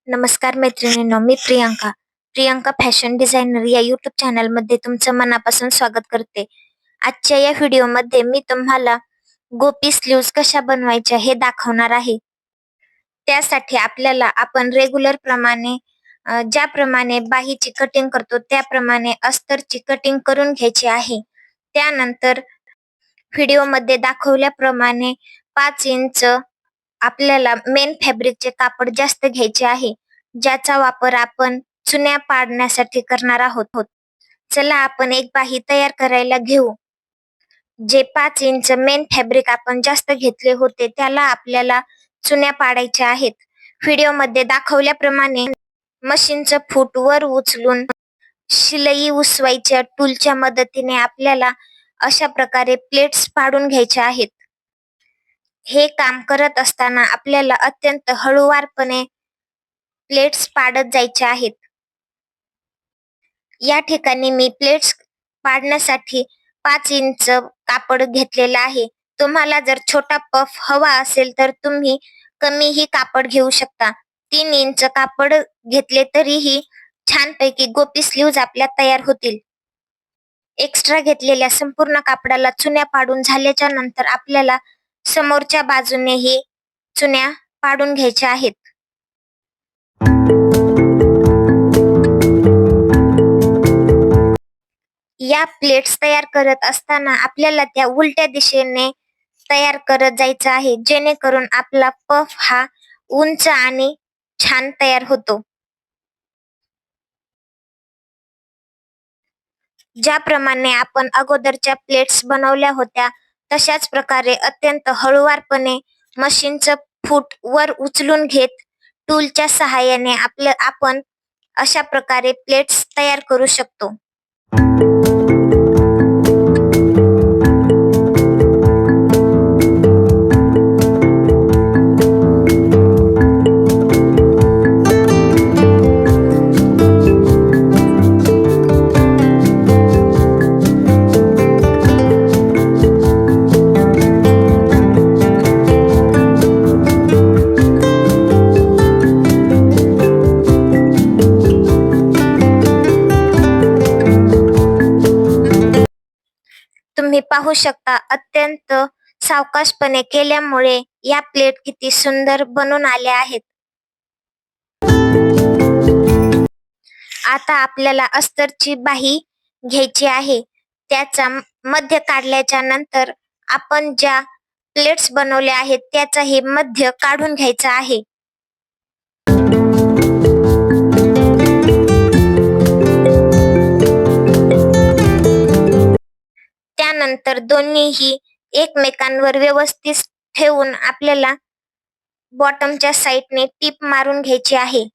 नमस्कार मैत्रिणींनो, मी Priyanka fashion designer या यूट्यूब चॅनलमध्ये तुमचं मनापासून स्वागत करते. आजच्या या व्हिडिओमध्ये मी तुम्हाला गोपी स्लीव्ज कशा बनवायच्या हे दाखवणार आहे. त्यासाठी आपल्याला आपण रेग्युलर प्रमाणे ज्याप्रमाणे बाहीची कटिंग करतो त्याप्रमाणे अस्तरची कटिंग करून घ्यायची आहे. त्यानंतर व्हिडिओमध्ये दाखवल्याप्रमाणे 5 इंच आपल्याला मेन फॅब्रिकचे कापड जास्त घ्यायचे आहे, ज्याचा वापर आपण चुन्या पाडण्यासाठी करणार आहोत. चला आपण एक बाही तयार करायला घेऊ. जे 5 इंच मेन फॅब्रिक आपण जास्त घेतले होते त्याला आपल्याला चुन्या पाडायच्या आहेत. व्हिडिओमध्ये दाखवल्याप्रमाणे मशीनचं फूट वर उचलून शिलाई उसवायच्या टूलच्या मदतीने आपल्याला अशा प्रकारे प्लेट्स पाडून घ्यायच्या आहेत. हे काम करत असताना आपल्याला अत्यंत हळूवारपणे प्लेट्स पाडत जायचे आहेत. या ठिकाणी मी प्लेट्स पाडण्यासाठी 5 इंच कापड घेतलेला आहे. तुम्हाला जर छोटा पफ हवा असेल तर तुम्ही कमीही कापड घेऊ शकता. 3 इंच कापड घेतले तरीही छानपैकी गोपी स्लीव्ज आपल्या तयार होतील. एक्स्ट्रा घेतलेल्या संपूर्ण कापडाला चुन्या पाडून झाल्याच्या नंतर आपल्याला समोरच्या बाजूनेही चुन्या पाडून घ्यायच्या आहेत. या प्लेट्स तयार करत असताना आपल्याला त्या उलट्या दिशेने तयार करत जायचं आहे, जेणेकरून आपला पफ हा उंच आणि छान तयार होतो. ज्याप्रमाणे आपण अगोदरच्या प्लेट्स बनवल्या होत्या तशाच प्रकारे अत्यंत हळूवारपणे मशीनचं फूट वर उचलून घेत टूलच्या सहाय्याने आपण अशा प्रकारे प्लेट्स तयार करू शकतो. तुम्ही पाहू शकता, अत्यंत सावकाशपणे केल्यामुळे या प्लेट किती सुंदर बनून आल्या आहेत. आता आपल्याला अस्तरची बाही घ्यायची आहे. त्याचा मध्य काढल्याच्या नंतर आपण ज्या प्लेट्स बनवल्या आहेत त्याचा हे मध्य काढून घ्यायचा आहे. त्यानंतर दोन्हीही एकमेकांवर व्यवस्थित ठेवून आपल्याला बॉटमच्या साइडने टीप मारून घ्यायची आहे.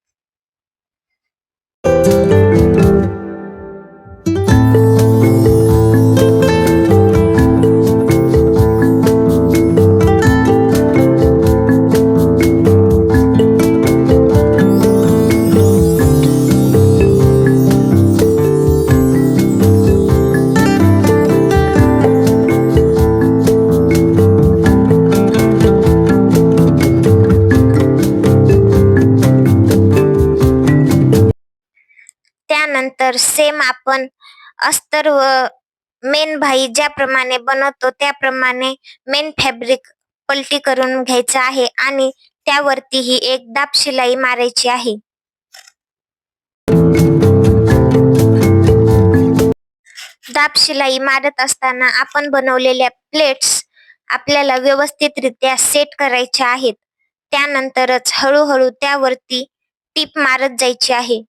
त्यानंतर सेम आपण अस्तर व मेन बाही ज्याप्रमाणे बनवतो त्याप्रमाणे मेन फॅब्रिक पलटी करून घ्यायचं आहे आणि त्यावरतीही एक दाब शिलाई मारायची आहे. दाब शिलाई मारत असताना आपण बनवलेल्या प्लेट्स आपल्याला व्यवस्थितरित्या सेट करायच्या आहेत. त्यानंतरच हळूहळू त्यावरती टीप मारत जायची आहे.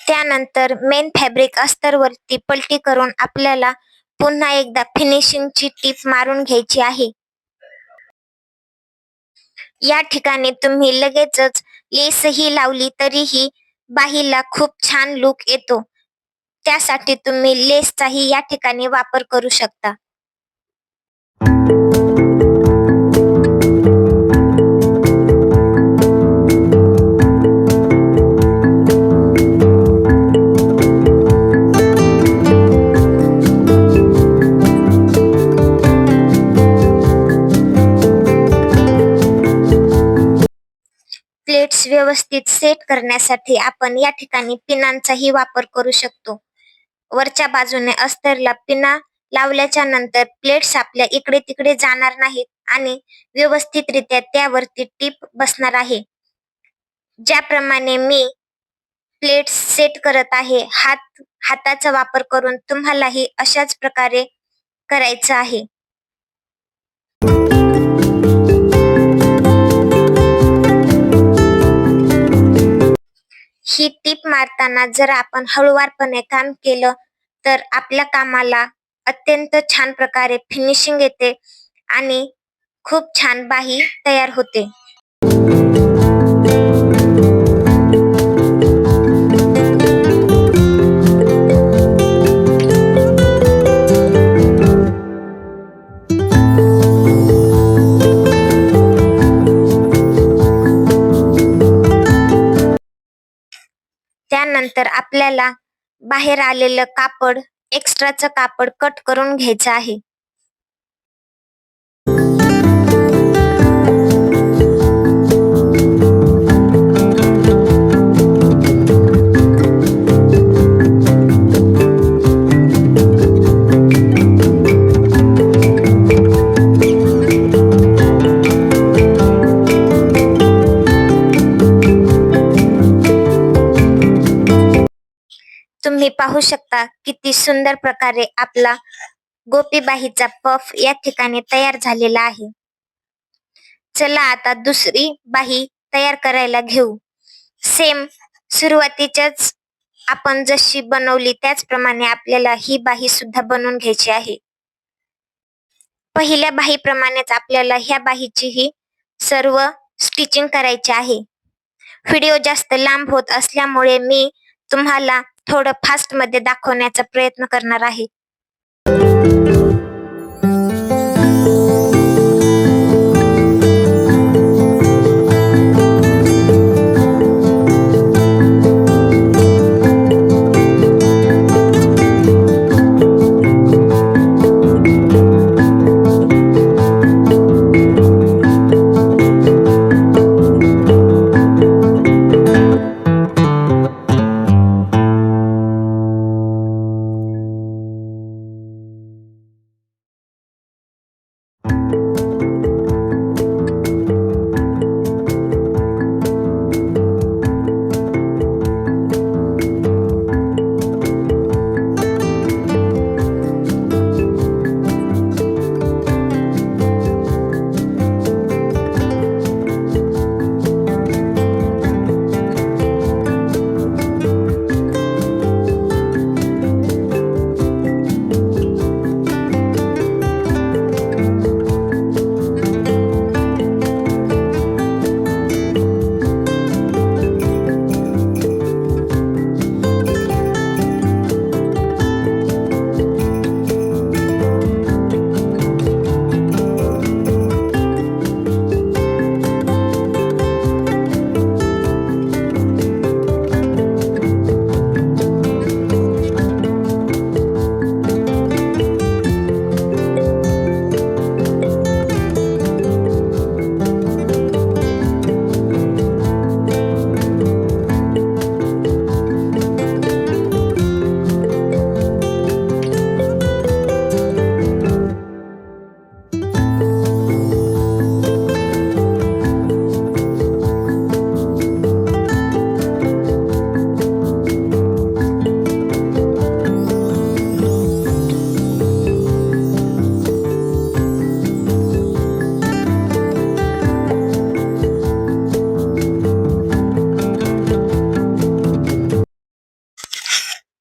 त्यानंतर मेन फॅब्रिक अस्तरवरती पलटी करून आपल्याला पुन्हा एकदा फिनिशिंगची टीप मारून घ्यायची आहे. या ठिकाणी तुम्ही लगेचच लेसही लावली तरीही बाहीला खूप छान लुक येतो. त्यासाठी तुम्ही लेसचाही या ठिकाणी वापर करू शकता. प्लेट्स व्यवस्थित सेट करण्यासाठी आपण या ठिकाणी पिनांचाही वापर करू शकतो. वरच्या बाजूने अस्तरला पिना लावल्याच्या नंतर प्लेट्स आपल्या इकडे तिकडे जाणार नाहीत आणि व्यवस्थितरित्या त्यावरती टीप बसणार आहे. ज्याप्रमाणे मी प्लेट्स सेट करत आहे, हाताचा वापर करून तुम्हालाही अशाच प्रकारे करायचं आहे. ही टीप मारताना जर आपण हळूवारपणे काम केलं तर आपल्या कामाला अत्यंत छान प्रकारे फिनिशिंग येते आणि खूप छान बाही तयार होते. त्यानंतर आपल्याला बाहेर आलेलं कापड, एक्स्ट्राचं कापड कट करून घ्यायचं आहे. तुम्ही पाहू शकता किती सुंदर प्रकारे आपला गोपीबाहीचा पफ या ठिकाणी तयार झालेला आहे. चला आता दुसरी बाही तयार करायला घेऊ. सेम सुरुवातीच्याच आपण जशी बनवली त्याचप्रमाणे आपल्याला ही बाही सुद्धा बनवून घ्यायची आहे. पहिल्या बाहीप्रमाणेच आपल्याला ह्या बाहीचीही सर्व स्टिचिंग करायची आहे. व्हिडिओ जास्त लांब होत असल्यामुळे मी तुम्हाला थोडं फास्ट मध्ये दाखवण्याचा प्रयत्न करणार आहे.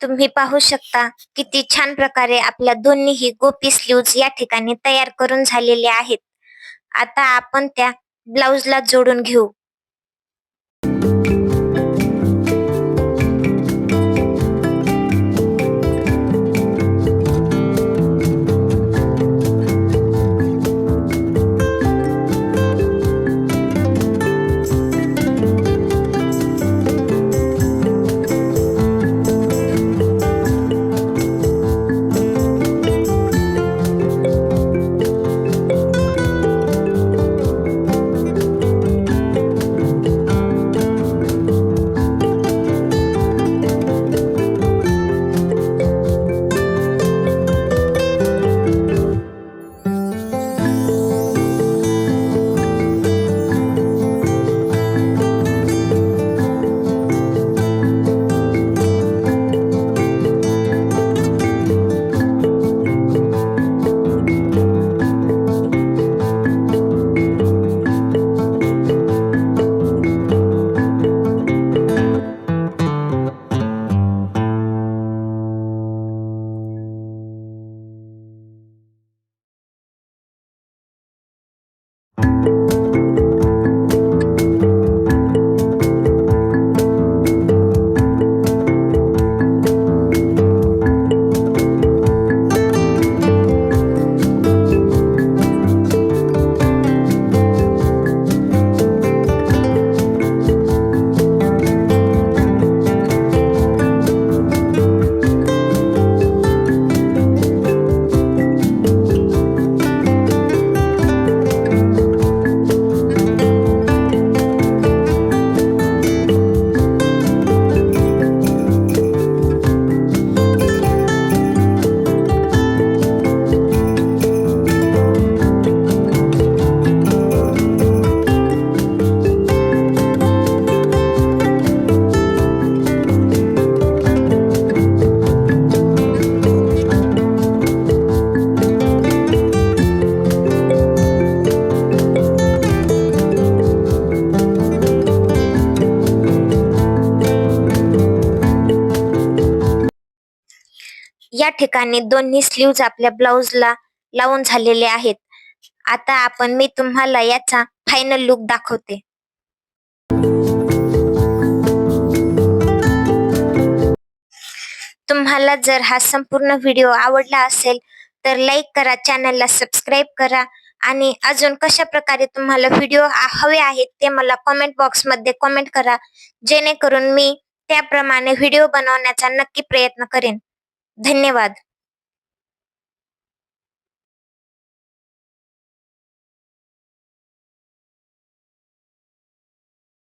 तुम्ही पाहू शकता किती छान प्रकारे आपल्या दोन्हीही गोपी स्लीव्ज या ठिकाणी तयार करून झालेले आहेत. आता आपण त्या ब्लाउजला जोडून घेऊ. या ठिकाणी दोन्ही स्लीव्ज आपल्या ब्लाउजला लावून झालेले आहेत. आता मी तुम्हाला याचा फायनल लुक दाखवते. तुम्हाला जर हा संपूर्ण व्हिडिओ आवडला असेल तर लाईक करा, चॅनलला सबस्क्राईब करा आणि अजून कशा प्रकारे तुम्हाला व्हिडिओ हवे आहेत ते मला कमेंट बॉक्समध्ये कमेंट करा, जेणेकरून मी त्याप्रमाणे व्हिडिओ बनवण्याचा नक्की प्रयत्न करेन. धन्यवाद.